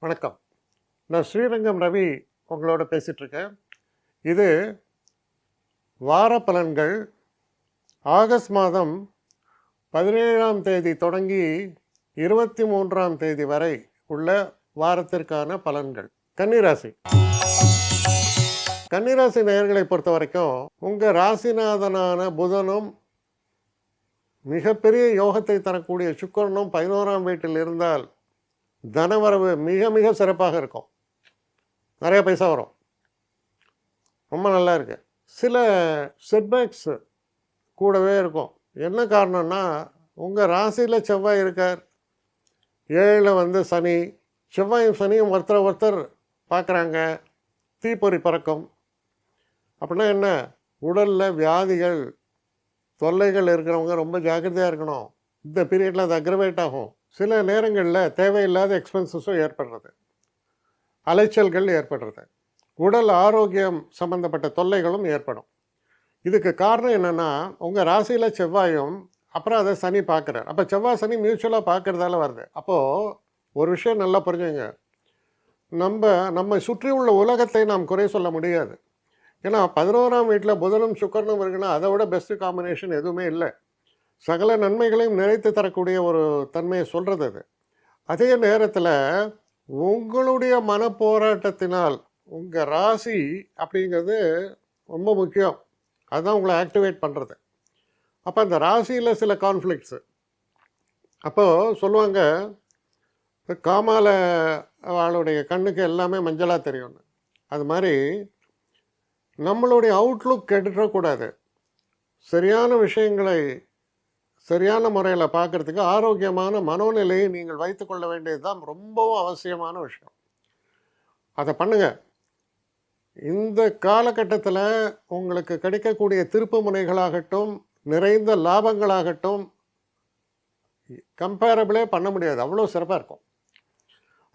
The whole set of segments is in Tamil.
வணக்கம். நான் ஸ்ரீரங்கம் ரவி உங்களோட பேசிகிட்ருக்கேன். இது வார பலன்கள். ஆகஸ்ட் மாதம் 17ஆம் தேதி தொடங்கி 23ஆம் தேதி வரை உள்ள வாரத்திற்கான பலன்கள். கன்னிராசி. கன்னிராசி நேயர்களை பொறுத்த வரைக்கும் உங்கள் ராசிநாதனான புதனும் மிகப்பெரிய யோகத்தை தரக்கூடிய சுக்கிரனும் 11ஆம் வீட்டில் இருந்தால் தனவரவு மிக மிக சிறப்பாக இருக்கும். நிறைய பைசா வரும். ரொம்ப நல்லா இருக்கு. சில செட்பேக்ஸ் கூடவே இருக்கும். என்ன காரணம்னா உங்கள் ராசியில் செவ்வாய் இருக்கார், 7ல் சனி. செவ்வாயும் சனியும் ஒருத்தர் பார்க்குறாங்க. தீப்பொறி பறக்கும். அப்படின்னா என்ன, உடலில் வியாதிகள் தொல்லைகள் இருக்கிறவங்க ரொம்ப ஜாக்கிரதையாக இருக்கணும். இந்த பீரியடில் அது அக்ரவேட் ஆகும். சில நேரங்களில் தேவையில்லாத எக்ஸ்பென்சஸும் ஏற்படுறது, அலைச்சல்கள் ஏற்படுறது, உடல் ஆரோக்கியம் சம்மந்தப்பட்ட தொல்லைகளும் ஏற்படும். இதுக்கு காரணம் என்னென்னா உங்கள் ராசியில் செவ்வாயும் அப்புறம் அதை சனி பார்க்குறார். அப்போ செவ்வாய் சனி மியூச்சுவலாக பார்க்குறதால வருது. அப்போது ஒரு விஷயம் நல்லா புரிஞ்சுங்க, நம்ம சுற்றி உள்ள உலகத்தை நாம் குறை சொல்ல முடியாது. ஏன்னா 11ஆம் வீட்டில் புதனும் சுக்கிரனும் இருக்குன்னா அதை விட பெஸ்ட்டு காம்பினேஷன் எதுவுமே இல்லை. சகல நன்மைகளையும் நிறைத்து தரக்கூடிய ஒரு தன்மையை சொல்கிறது அது. அதே நேரத்தில் உங்களுடைய மனப்போராட்டத்தினால் உங்கள் ராசி அப்படிங்கிறது ரொம்ப முக்கியம். அதுதான் உங்களை ஆக்டிவேட் பண்ணுறது. அப்போ அந்த ராசியில் சில கான்ஃப்ளிக்ட்ஸு. அப்போது சொல்லுவாங்க, காமால அவளுடைய கண்ணுக்கு எல்லாமே மஞ்சளாக தெரியும்னு. அது மாதிரி நம்மளுடைய அவுட்லுக் கெட்டுறக்கூடாது. சரியான விஷயங்களை சரியான முறையில் பார்க்குறதுக்கு ஆரோக்கியமான மனோநிலையை நீங்கள் வைத்து கொள்ள வேண்டியது தான் ரொம்பவும் அவசியமான விஷயம். அதை பண்ணுங்கள். இந்த காலகட்டத்தில் உங்களுக்கு கிடைக்கக்கூடிய திருப்பு முனைகளாகட்டும், நிறைந்த லாபங்களாகட்டும் கம்பேரபிளே பண்ண முடியாது, அவ்வளோ சிறப்பாக இருக்கும்.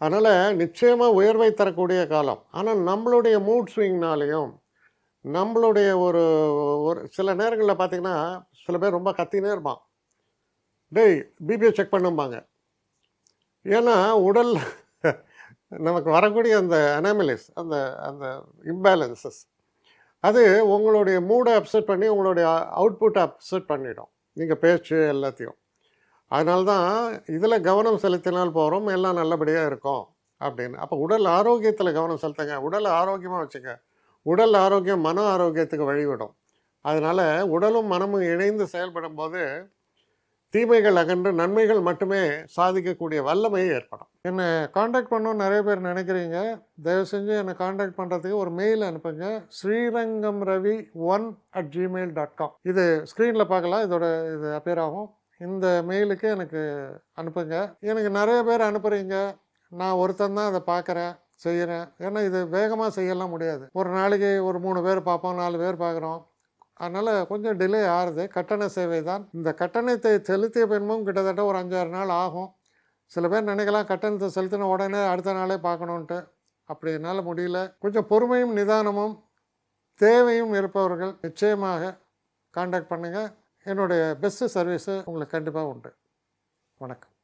அதனால் நிச்சயமாக உயர்வை தரக்கூடிய காலம். ஆனால் நம்மளுடைய மூட் ஸ்விங்னாலேயும் நம்மளுடைய ஒரு சில நேரங்களில் பார்த்திங்கன்னா சில பேர் ரொம்ப கத்தினே இருப்பான், டேய் பிபியை செக் பண்ணும்பாங்க. ஏன்னா உடல் நமக்கு வரக்கூடிய அந்த அனாமலிஸ், அந்த அந்த இம்பேலன்சஸ் அது உங்களுடைய மூடை அப்செட் பண்ணி உங்களுடைய அவுட்புட்டை அப்செட் பண்ணிடும், நீங்கள் பேச்சு எல்லாத்தையும். அதனால தான் இதில் கவனம் செலுத்தினால் போகிறோம், எல்லாம் நல்லபடியாக இருக்கும் அப்படின்னு. அப்போ உடல் ஆரோக்கியத்தில் கவனம் செலுத்துங்க. உடலை ஆரோக்கியமாக வச்சுங்க. உடல் ஆரோக்கியம் மன ஆரோக்கியத்துக்கு வழிவிடும். அதனால் உடலும் மனமும் இணைந்து செயல்படும் போது தீமைகள் அகன்று நன்மைகள் மட்டுமே சாதிக்கக்கூடிய வல்லமை ஏற்படும். என்னை காண்டாக்ட் பண்ணணும்னு நிறைய பேர் நினைக்கிறீங்க. தயவு செஞ்சு என்னை காண்டாக்ட் பண்ணுறதுக்கு ஒரு மெயில் அனுப்புங்க, srirangamravi1@gmail.com. இது ஸ்க்ரீனில் பார்க்கலாம், இது அப்பியர் ஆகும். இந்த மெயிலுக்கு எனக்கு அனுப்புங்க. எனக்கு நிறைய பேர் அனுப்புகிறீங்க, நான் ஒருத்தன் தான் அதை பார்க்குறேன், செய்கிறேன். ஏன்னா இது வேகமாக செய்யலாம் முடியாது. ஒரு நாளைக்கு ஒரு 3 பேர் பார்ப்போம், 4 பேர் பார்க்குறோம். அதனால் கொஞ்சம் டிலே ஆகுது. கட்டண சேவை தான். இந்த கட்டணத்தை செலுத்திய பின்பும் கிட்டத்தட்ட ஒரு 5-6 நாள் ஆகும். சில பேர் நினைக்கலாம் கட்டணத்தை செலுத்தின உடனே அடுத்த நாளே பார்க்கணுன்ட்டு. அப்படி என்னால் முடியல. கொஞ்சம் பொறுமையும் நிதானமும் தேவையும் இருப்பவர்கள் நிச்சயமாக காண்டாக்ட் பண்ணுங்கள். என்னுடைய பெஸ்ட்டு சர்வீஸு உங்களுக்கு கண்டிப்பாக உண்டு. வணக்கம்.